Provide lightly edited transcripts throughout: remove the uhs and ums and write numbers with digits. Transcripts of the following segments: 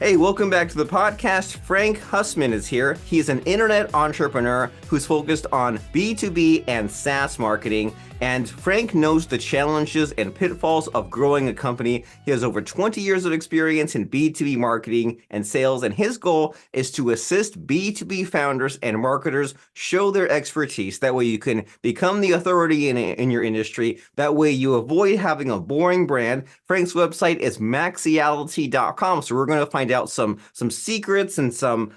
Hey, welcome back to the podcast. Frank Husmann is here. He's an internet entrepreneur who's focused on B2B and SaaS marketing. And Frank knows the challenges and pitfalls of growing a company. He has over 20 years of experience in B2B marketing and sales, and his goal is to assist B2B founders and marketers show their expertise. That way you can become the authority in your industry. That way you avoid having a boring brand. Frank's website is maxiality.com. So we're going to find out some secrets and some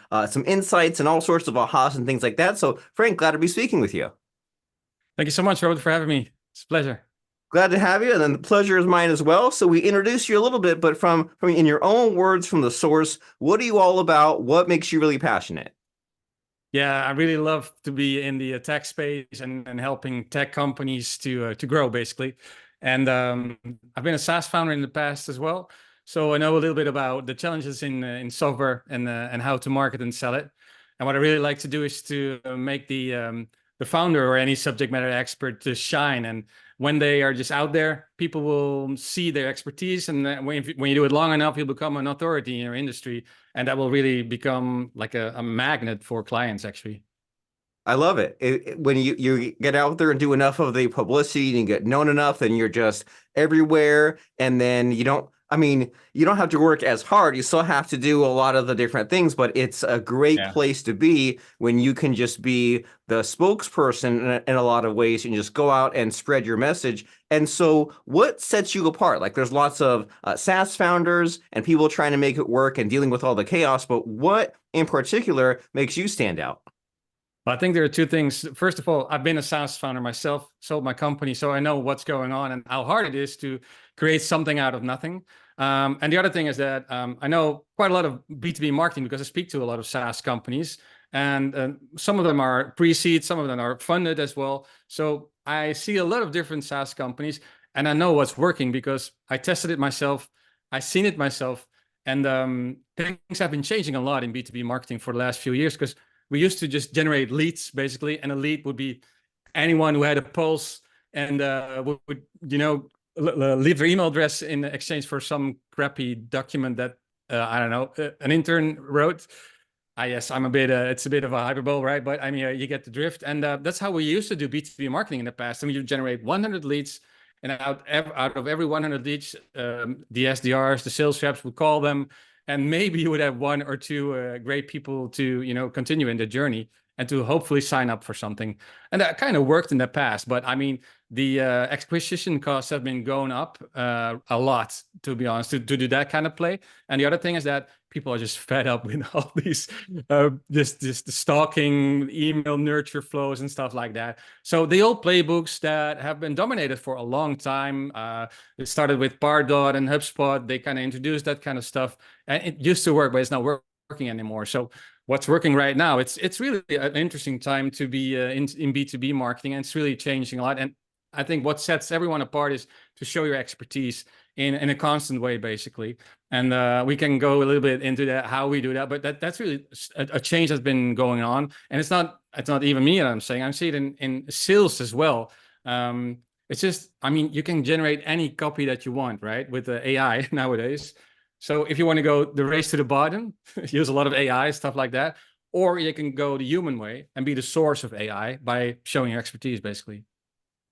insights and all sorts of ahas and things like that. So Frank, glad to be speaking with you. Thank you so much, Robert, for having me. It's a pleasure. Glad to have you, and then the pleasure is mine as well. So we introduced you a little bit, but from in your own words from the source, what are you all about? What makes you really passionate? Yeah, I really love to be in the tech space and helping tech companies to grow, basically. And I've been a SaaS founder in the past as well, so I know a little bit about the challenges in software and how to market and sell it. And what I really like to do is to make the founder or any subject matter expert to shine. And when they are just out there, people will see their expertise. And when you do it long enough, you'll become an authority in your industry. And that will really become like a magnet for clients, actually. I love it. When you get out there and do enough of the publicity and you get known enough, then you're just everywhere. And then you don't have to work as hard. You still have to do a lot of the different things, but it's a great Yeah. place to be when you can just be the spokesperson in a lot of ways and just go out and spread your message. And so what sets you apart? Like there's lots of SaaS founders and people trying to make it work and dealing with all the chaos, but what in particular makes you stand out? I think there are two things. First of all, I've been a SaaS founder myself, sold my company, so I know what's going on and how hard it is to create something out of nothing. And the other thing is that I know quite a lot of B2B marketing because I speak to a lot of SaaS companies, and some of them are pre-seed, some of them are funded as well. So I see a lot of different SaaS companies, and I know what's working because I tested it myself, I've seen it myself, and things have been changing a lot in B2B marketing for the last few years because we used to just generate leads basically, and a lead would be anyone who had a pulse and would leave their email address in exchange for some crappy document that I don't know an intern wrote. Yes, it's a bit of a hyperbole, right? But I mean, you get the drift, and that's how we used to do B2B marketing in the past. I mean, you generate 100 leads, and out of every 100 leads, the SDRs, the sales reps would call them, and maybe you would have one or two great people to continue in the journey and to hopefully sign up for something. And that kind of worked in the past, but I mean the acquisition costs have been going up a lot, to be honest, to do that kind of play. And the other thing is that people are just fed up with all these just stalking email nurture flows and stuff like that. So the old playbooks that have been dominated for a long time, it started with Pardot and HubSpot. They kind of introduced that kind of stuff, and it used to work, but it's not working anymore. So what's working right now, it's really an interesting time to be in B2B marketing, and it's really changing a lot. And I think what sets everyone apart is to show your expertise in a constant way, basically. And we can go a little bit into that, how we do that, but that's really a change that's been going on. And it's not even me that I'm saying. I'm seeing it in sales as well. It's just, I mean, you can generate any copy that you want, right, with the AI nowadays. So if you want to go the race to the bottom, use a lot of AI, stuff like that, or you can go the human way and be the source of AI by showing your expertise, basically.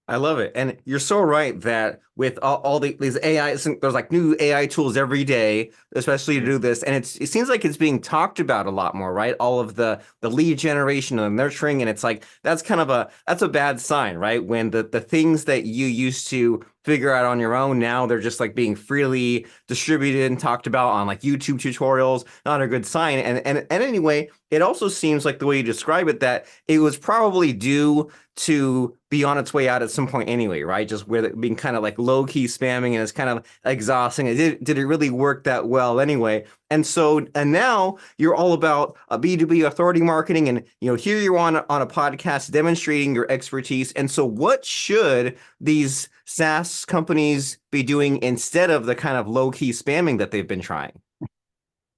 I love it. And you're so right that with all these AI, there's like new AI tools every day, especially to do this. And it seems like it's being talked about a lot more, right? All of the lead generation and nurturing. And it's like, that's a bad sign, right? When the things that you used to figure out on your own, now they're just like being freely distributed and talked about on like YouTube tutorials, not a good sign. And anyway, it also seems like the way you describe it, that it was probably due to be on its way out at some point anyway, right? Just with it being kind of like low-key spamming, and it's kind of exhausting. Did it really work that well anyway? And now you're all about a B2B authority marketing, and here you're on a podcast demonstrating your expertise. And so what should these SaaS companies be doing instead of the kind of low-key spamming that they've been trying?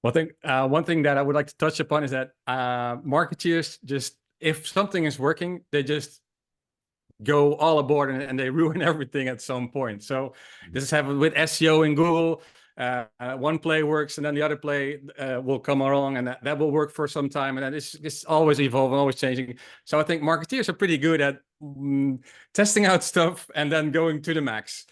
One thing that I would like to touch upon is that marketeers, just if something is working, they just go all aboard and they ruin everything at some point. So this is happened with SEO in Google. one play works, and then the other play will come along, and that will work for some time, and then it's always evolving, always changing. So I think marketeers are pretty good at testing out stuff and then going to the max.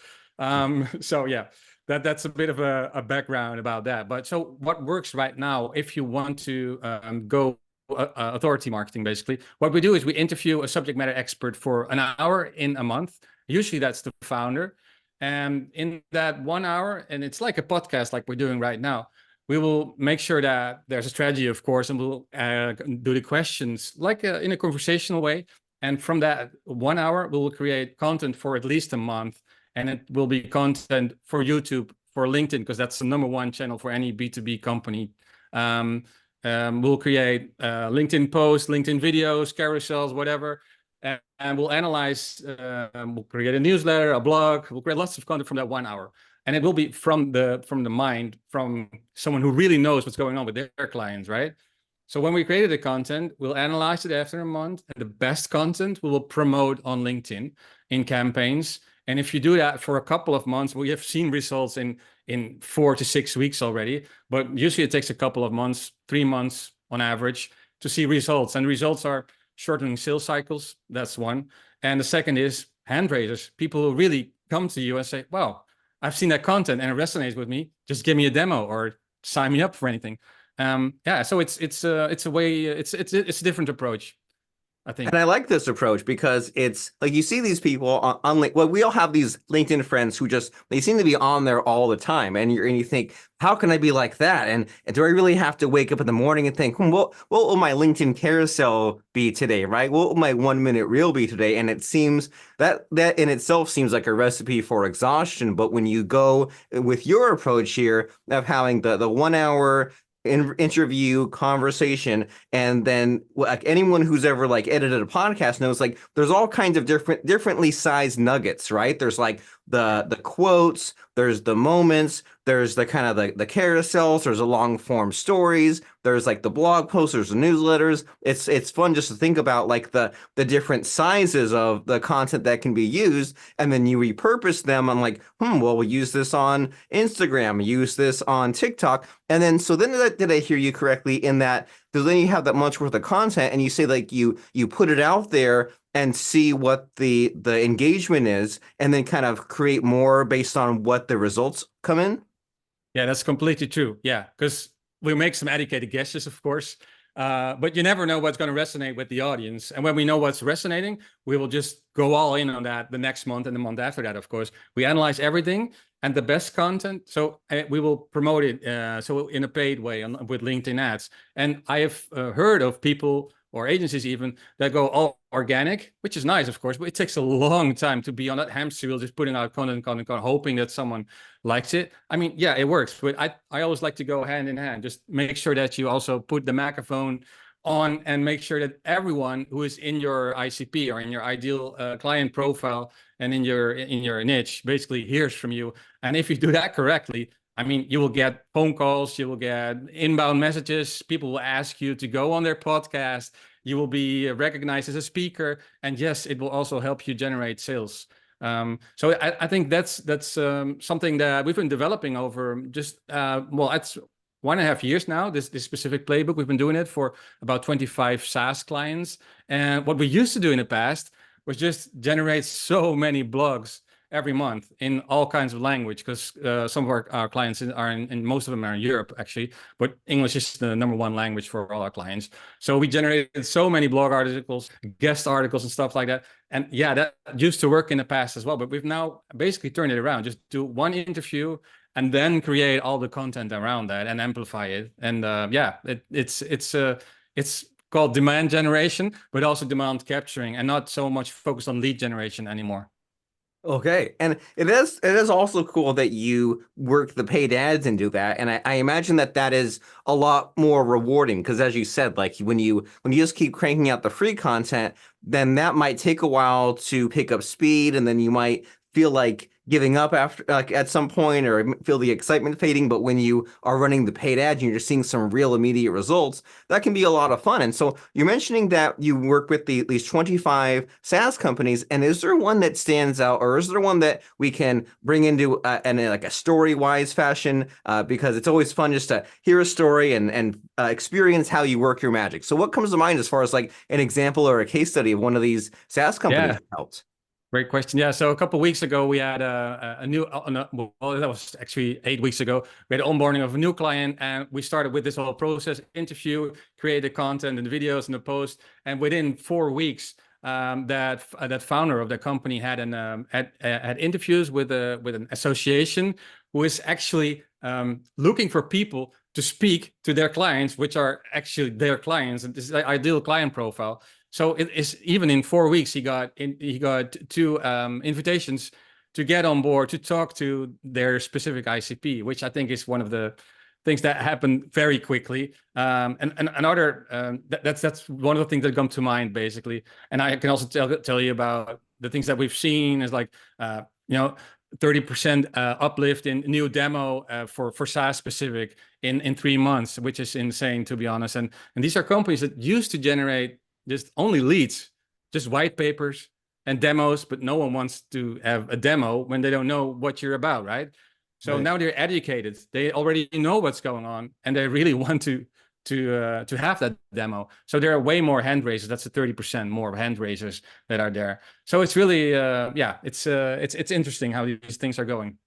So yeah, that's a bit of a background about that. But so what works right now, if you want to go authority marketing, basically, what we do is we interview a subject matter expert for an hour in a month. Usually that's the founder. And in that 1 hour, and it's like a podcast like we're doing right now, we will make sure that there's a strategy, of course, and we'll do the questions like in a conversational way. And from that 1 hour, we will create content for at least a month. And it will be content for YouTube, for LinkedIn, because that's the #1 channel for any B2B company. We'll create LinkedIn posts, LinkedIn videos, carousels, whatever. And we'll analyze, we'll create a newsletter, a blog, we'll create lots of content from that 1 hour. And it will be from the mind, from someone who really knows what's going on with their clients, right? So when we created the content, we'll analyze it after a month, and the best content we will promote on LinkedIn in campaigns. And if you do that for a couple of months, we have seen results in 4 to 6 weeks already, but usually it takes a couple of months, 3 months on average, to see results. And results are shortening sales cycles. That's one. And the second is hand raisers, people who really come to you and say, wow, I've seen that content and it resonates with me. Just give me a demo or sign me up for anything. Yeah, so it's a way, it's a different approach, I think. And I like this approach because it's like you see these people well, we all have these LinkedIn friends who just, they seem to be on there all the time. And you think, how can I be like that? And do I really have to wake up in the morning and think, what will my LinkedIn carousel be today, right? What will my 1 minute reel be today? And it seems that in itself seems like a recipe for exhaustion. But when you go with your approach here of having the 1 hour interview conversation, and then like anyone who's ever like edited a podcast knows, like there's all kinds of differently sized nuggets, right? There's like the quotes, there's the moments, there's the kind of the carousels, there's the long form stories, there's like the blog posts, there's the newsletters. It's fun just to think about like the different sizes of the content that can be used, and then you repurpose them on like, well, we'll use this on Instagram, use this on TikTok. And then so then did I hear you correctly in that, because then you have that much worth of content and you say like you put it out there and see what the engagement is, and then kind of create more based on what the results come in? Yeah, that's completely true. Yeah, because we make some educated guesses, of course, but you never know what's going to resonate with the audience. And when we know what's resonating, we will just go all in on that the next month and the month after that, of course. We analyze everything and the best content. So we will promote it so in a paid way with LinkedIn ads. And I have heard of people or agencies even that go all organic, which is nice, of course, but it takes a long time to be on that hamster wheel, just putting out content, hoping that someone likes it. I mean, yeah, it works, but I always like to go hand in hand. Just make sure that you also put the microphone on and make sure that everyone who is in your ICP or in your ideal client profile and in your niche basically hears from you. And if you do that correctly, I mean, you will get phone calls, you will get inbound messages, people will ask you to go on their podcast, you will be recognized as a speaker, and yes, it will also help you generate sales. So I think that's something that we've been developing over just, well, it's 1.5 years now, this specific playbook. We've been doing it for about 25 SaaS clients. And what we used to do in the past was just generate so many blogs every month in all kinds of language, because some of our clients are in most of them are in Europe actually, but English is the #1 language for all our clients. So we generated so many blog articles, guest articles and stuff like that. And yeah, that used to work in the past as well, but we've now basically turned it around. Just do one interview and then create all the content around that and amplify it. And yeah, it's called demand generation, but also demand capturing, and not so much focused on lead generation anymore. Okay. And it is also cool that you work the paid ads and do that. And I imagine that is a lot more rewarding, because as you said, like when you just keep cranking out the free content, then that might take a while to pick up speed, and then you might feel like giving up after like at some point or feel the excitement fading. But when you are running the paid ads and you're seeing some real immediate results, that can be a lot of fun. And so you're mentioning that you work with these 25 SaaS companies, and is there one that stands out, or is there one that we can bring into in like a story-wise fashion? Because it's always fun just to hear a story and experience how you work your magic. So what comes to mind as far as like an example or a case study of one of these SaaS companies Yeah. you helped? Great question. Yeah. So a couple of weeks ago, we had a new, well, that was actually 8 weeks ago. We had onboarding of a new client, and we started with this whole process: interview, create the content and the videos and the post. And within 4 weeks, that founder of the company had had interviews with an association who is actually looking for people to speak to their clients, which are actually their clients, and this is the ideal client profile. So it is, even in 4 weeks, he got two invitations to get on board to talk to their specific ICP, which I think is one of the things that happen very quickly. And another that's one of the things that come to mind basically. And I can also tell you about the things that we've seen is like 30% uplift in new demo for SaaS specific in 3 months, which is insane, to be honest. And these are companies that used to generate just only leads, just white papers and demos, but no one wants to have a demo when they don't know what you're about, right? So Right. now they're educated. They already know what's going on, and they really want to have that demo. So there are way more hand raisers. That's the 30% more hand raisers that are there. So it's really it's interesting how these things are going.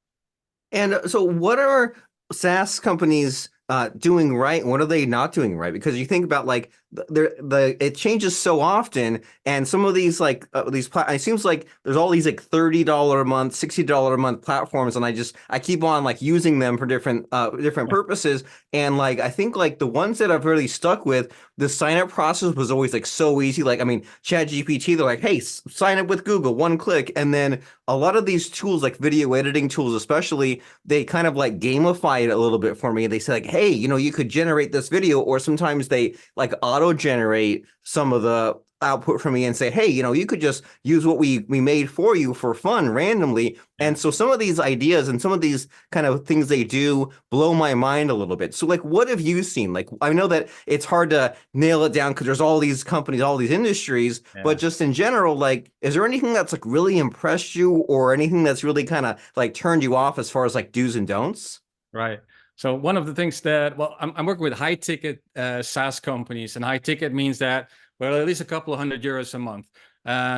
And so, what are SaaS companies doing right? And what are they not doing right? Because you think about like it changes so often, and some of these like it seems like there's all these like $30 a month, $60 a month platforms, and I keep on like using them for different purposes. And like I think like the ones that I've really stuck with, the sign up process was always like so easy. Like I mean, ChatGPT, they're like, hey, sign up with Google, one click, and then a lot of these tools, like video editing tools, especially, they kind of like gamify it a little bit for me. They say like, hey, you could generate this video, or sometimes they like auto generate some of the output for me and say, hey, you could just use what we made for you for fun randomly. Yeah. And so some of these ideas and some of these kind of things they do blow my mind a little bit. So like, what have you seen? Like, I know that it's hard to nail it down because there's all these companies, all these industries, but Yeah. just in general, like, is there anything that's like really impressed you or anything that's really kind of like turned you off as far as like do's and don'ts? Right. So one of the things that, well, I'm working with high ticket SaaS companies, and high ticket means that, well, at least a couple of €100 a month.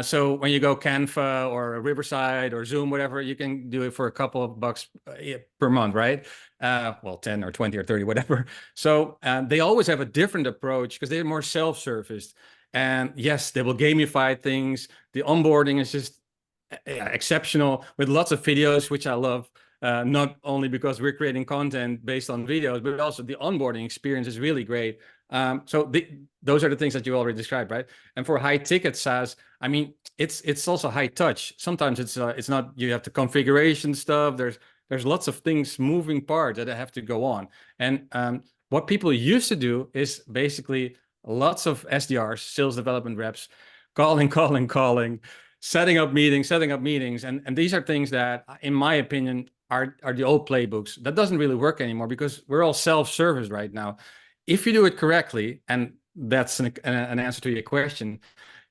So when you go Canva or Riverside or Zoom, whatever, you can do it for a couple of bucks per month, right? Well, 10 or 20 or 30, whatever. So they always have a different approach because they're more self-serviced. And yes, they will gamify things. The onboarding is just exceptional with lots of videos, which I love. Not only because we're creating content based on videos, but also the onboarding experience is really great. So those are the things that you already described, right? And for high ticket SaaS, I mean, it's also high touch. Sometimes it's not, you have the configuration stuff. There's lots of things, moving parts that have to go on. And what people used to do is basically lots of SDRs, sales development reps, calling, setting up meetings, and these are things that, in my opinion, are the old playbooks. That doesn't really work anymore because we're all self-service right now. If you do it correctly, and that's an answer to your question,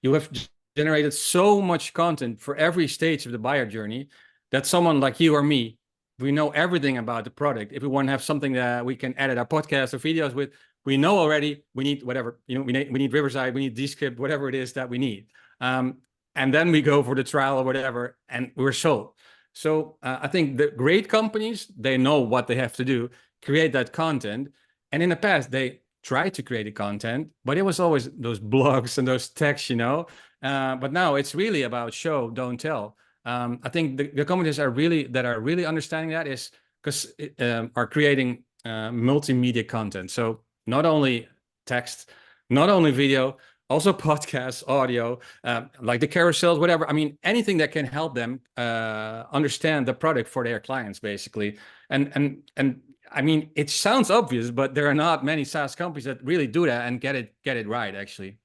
you have generated so much content for every stage of the buyer journey that someone like you or me, we know everything about the product. If we want to have something that we can edit our podcast or videos with, we know already we need whatever, we need Riverside, we need Descript, whatever it is that we need. And then we go for the trial or whatever, and we're sold. So I think the great companies, they know what they have to do, create that content. And in the past, they tried to create the content, but it was always those blogs and those texts. But now it's really about show, don't tell. I think the companies are really understanding that is because are creating multimedia content. So not only text, not only video, also podcasts, audio, like the carousels, whatever. I mean, anything that can help them understand the product for their clients, basically. And I mean, it sounds obvious, but there are not many SaaS companies that really do that and get it right, actually.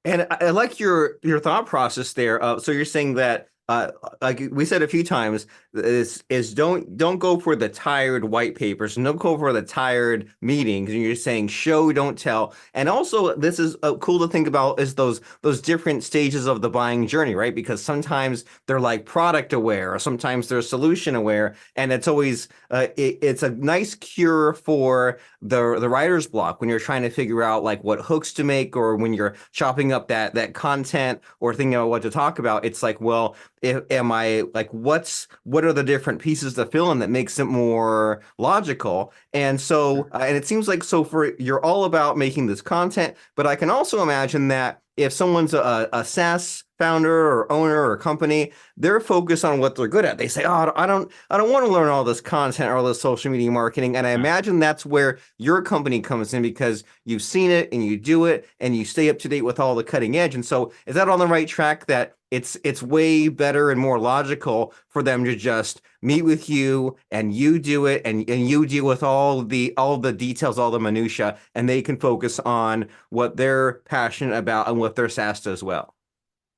And I like your thought process there. So you're saying that uh, like we said a few times, is don't go for the tired white papers, and don't go for the tired meetings. And you're saying show, don't tell. And also, this is cool to think about is those different stages of the buying journey, right? Because sometimes they're like product aware, or sometimes they're solution aware, and it's always it's a nice cure for the writer's block when you're trying to figure out like what hooks to make, or when you're chopping up that content or thinking about what to talk about. It's like, well, am I like what are the different pieces to fill in that makes it more logical? And so and it seems like so for you're all about making this content, but I can also imagine that if someone's a SaaS founder or owner or company, they're focused on what they're good at. They say, "Oh, I don't want to learn all this content or all this social media marketing." And I imagine that's where your company comes in because you've seen it and you do it and you stay up to date with all the cutting edge. And so, is that on the right track that it's way better and more logical for them to just meet with you and you do it and you deal with all the details, all the minutia, and they can focus on what they're passionate about and what their SaaS does well.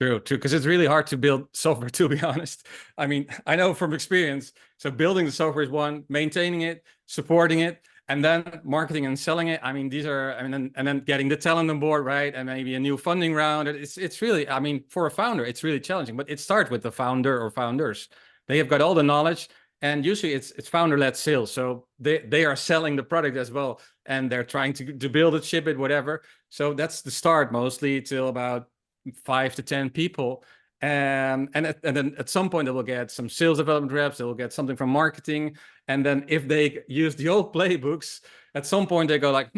True, true, because it's really hard to build software, to be honest. I mean, I know from experience. So building the software is one, maintaining it, supporting it, and then marketing and selling it. I mean, these are, I mean, and then getting the talent on board, right? And maybe a new funding round. It's really, I mean, for a founder, it's really challenging. But it starts with the founder or founders. They have got all the knowledge, and usually it's founder-led sales. So they are selling the product as well, and they're trying to build it, ship it, whatever. So that's the start mostly till about 5 to 10 people. And then at some point they will get some sales development reps, they will get something from marketing. And then if they use the old playbooks, at some point they go like,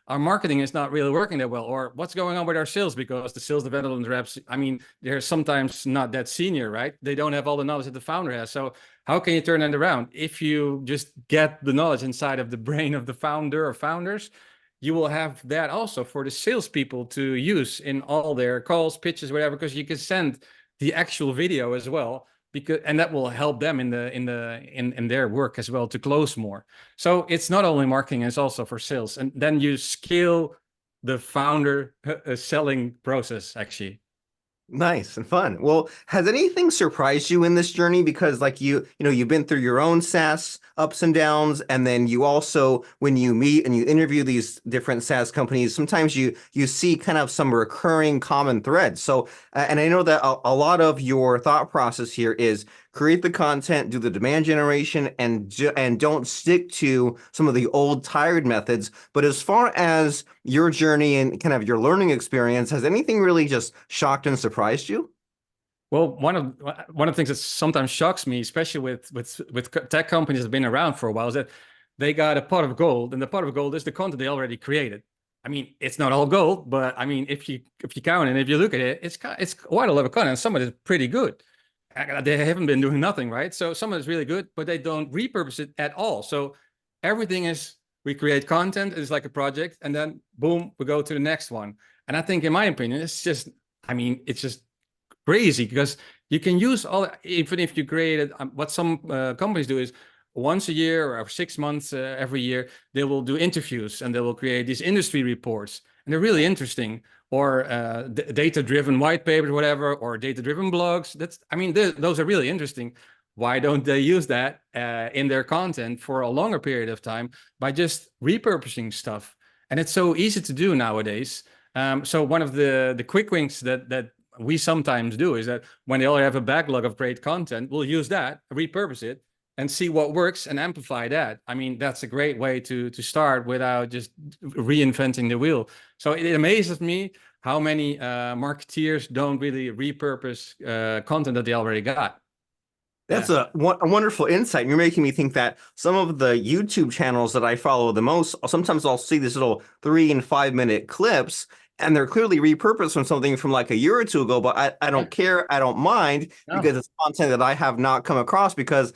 our marketing is not really working that well, or what's going on with our sales? Because the sales development reps, I mean, they're sometimes not that senior, right? They don't have all the knowledge that the founder has. So how can you turn that around? If you just get the knowledge inside of the brain of the founder or founders, you will have that also for the salespeople to use in all their calls, pitches, whatever, because you can send the actual video as well, because and that will help them in their work as well to close more. So it's not only marketing, it's also for sales. And then you scale the founder selling process actually. Nice and fun. Well, has anything surprised you in this journey? Because like you've been through your own SaaS ups and downs, and then you also, when you meet and you interview these different SaaS companies, sometimes you see kind of some recurring common threads. So, and I know that a lot of your thought process here is create the content, do the demand generation, and don't stick to some of the old tired methods. But as far as your journey and kind of your learning experience, has anything really just shocked and surprised you? Well, one of the things that sometimes shocks me, especially with tech companies that have been around for a while, is that they got a pot of gold, and the pot of gold is the content they already created. I mean, it's not all gold, but I mean, if you count and if you look at it, it's quite a lot of content. Some of it is pretty good. They haven't been doing nothing, right? So some of it's really good, but they don't repurpose it at all. So everything is we create content, it's like a project, and then boom, we go to the next one. And I think, in my opinion, it's just, I mean, it's just crazy because you can use all, even if you created what some companies do is once a year or 6 months every year they will do interviews and they will create these industry reports, and they're really interesting, or data-driven white papers, whatever, or data-driven blogs. That's, I mean, those are really interesting. Why don't they use that in their content for a longer period of time by just repurposing stuff? And it's so easy to do nowadays. So one of the quick wins that we sometimes do is that when they already have a backlog of great content, we'll use that, repurpose it, and see what works and amplify that. I mean, that's a great way to start without just reinventing the wheel. So it amazes me how many marketeers don't really repurpose content that they already got. That's Yeah. a wonderful insight. You're making me think that some of the YouTube channels that I follow the most, sometimes I'll see these little 3 and 5 minute clips, and they're clearly repurposed from something from like a year or two ago, but I Yeah. don't care. I don't mind No. because it's content that I have not come across because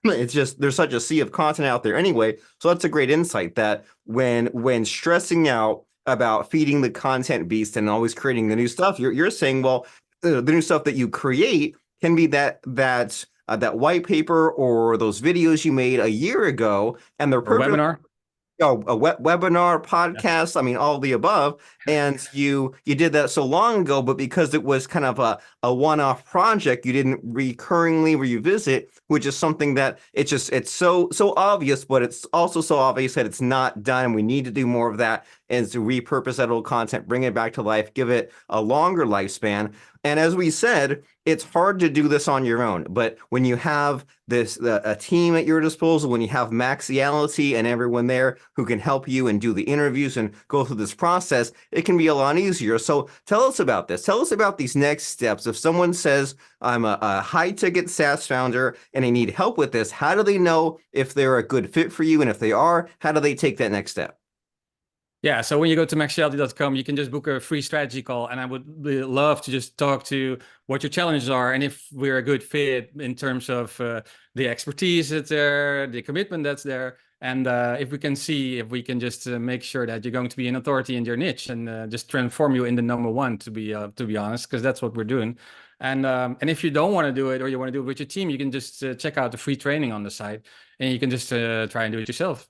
it's just there's such a sea of content out there anyway. So that's a great insight that when stressing out about feeding the content beast and always creating the new stuff, you're saying, well, the new stuff that you create can be that white paper or those videos you made a year ago, and they're Or perfect. webinar. a webinar, Yeah. podcast, I mean, all the above. And you did that so long ago, but because it was kind of a one-off project, you didn't recurringly revisit, which is something that it's so obvious, but it's also so obvious that it's not done. We need to do more of that and to repurpose that old content, bring it back to life, give it a longer lifespan. And as we said, it's hard to do this on your own, but when you have a team at your disposal, when you have Maxiality and everyone there who can help you and do the interviews and go through this process, it can be a lot easier. So tell us about this. Tell us about these next steps. If someone says, I'm a high ticket SaaS founder and I need help with this, how do they know if they're a good fit for you? And if they are, how do they take that next step? Yeah, so when you go to maxiality.com, you can just book a free strategy call, and I would love to just talk to what your challenges are and if we're a good fit in terms of the expertise that's there, the commitment that's there, and if we can see if we can just make sure that you're going to be an authority in your niche and just transform you in the number one, to be honest, because that's what we're doing. And if you don't want to do it or you want to do it with your team, you can just check out the free training on the site, and you can just try and do it yourself.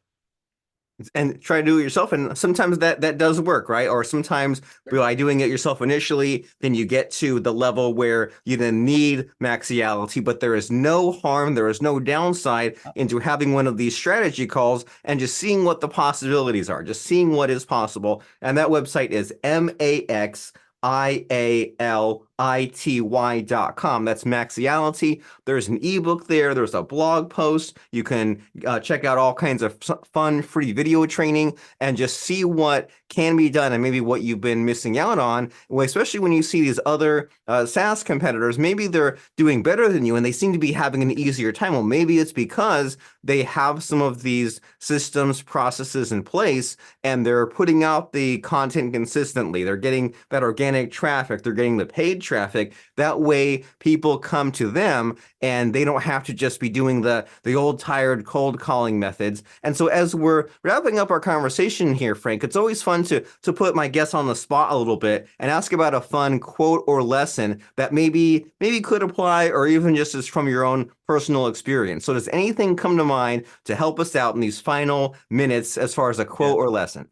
And try to do it yourself. And sometimes that does work, right? Or sometimes by doing it yourself initially, then you get to the level where you then need Maxiality, but there is no harm, there is no downside into having one of these strategy calls and just seeing what the possibilities are, just seeing what is possible. And that website is MAXIALITY.com. That's Maxiality. There's an ebook there. There's a blog post. You can check out all kinds of fun free video training and just see what can be done and maybe what you've been missing out on, especially when you see these other SaaS competitors. Maybe they're doing better than you and they seem to be having an easier time. Well, maybe it's because they have some of these systems, processes in place, and they're putting out the content consistently. They're getting that organic traffic. They're getting the paid traffic. That way people come to them and they don't have to just be doing the old tired cold calling methods. And so as we're wrapping up our conversation here, Frank, it's always fun to put my guests on the spot a little bit and ask about a fun quote or lesson that maybe could apply or even just is from your own personal experience. So does anything come to mind to help us out in these final minutes as far as a quote or lesson?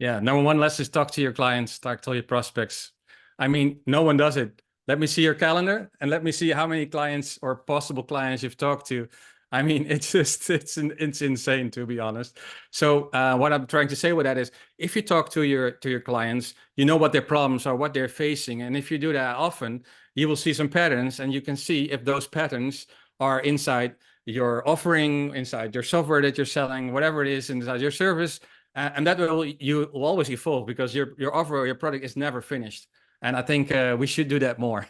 Yeah, number one lesson is talk to your clients, talk to your prospects. I mean, no one does it. Let me see your calendar and let me see how many clients or possible clients you've talked to. I mean, it's insane, to be honest. So what I'm trying to say with that is, if you talk to your clients, you know what their problems are, what they're facing, and if you do that often, you will see some patterns, and you can see if those patterns are inside your offering, inside your software that you're selling, whatever it is, inside your service. And that will you will always evolve because your offer or your product is never finished. And I think we should do that more.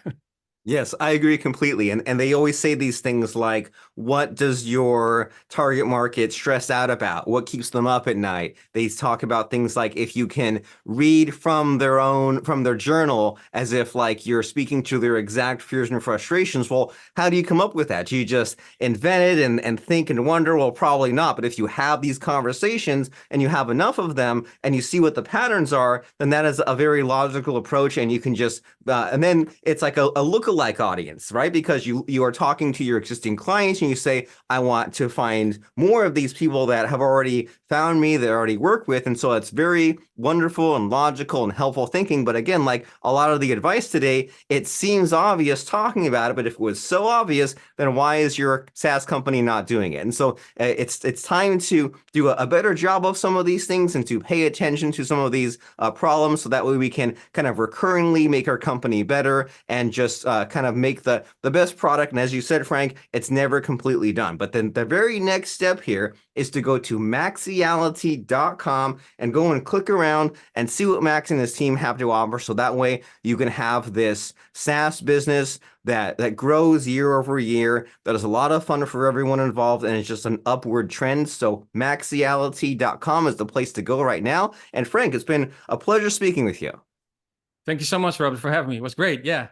Yes, I agree completely. And they always say these things like, what does your target market stress out about? What keeps them up at night? They talk about things like if you can read from their journal as if like you're speaking to their exact fears and frustrations. Well, how do you come up with that? Do you just invent it and think and wonder? Well, probably not. But if you have these conversations and you have enough of them and you see what the patterns are, then that is a very logical approach. And you can just, and then it's like a look-alike audience, right? Because you are talking to your existing clients and you say, I want to find more of these people that have already found me, that I already work with. And so it's very wonderful and logical and helpful thinking. But again, like a lot of the advice today, it seems obvious talking about it, but if it was so obvious, then why is your SaaS company not doing it? And so it's time to do a better job of some of these things and to pay attention to some of these problems so that way we can kind of recurringly make our company better and just kind of make the best product. And as you said, Frank, it's never completely done. But then the very next step here is to go to maxiality.com and go and click around and see what Max and his team have to offer. So that way you can have this SaaS business that grows year over year, that is a lot of fun for everyone involved, and it's just an upward trend. So maxiality.com is the place to go right now. And Frank, it's been a pleasure speaking with you. Thank you so much, Robert, for having me. It was great. Yeah.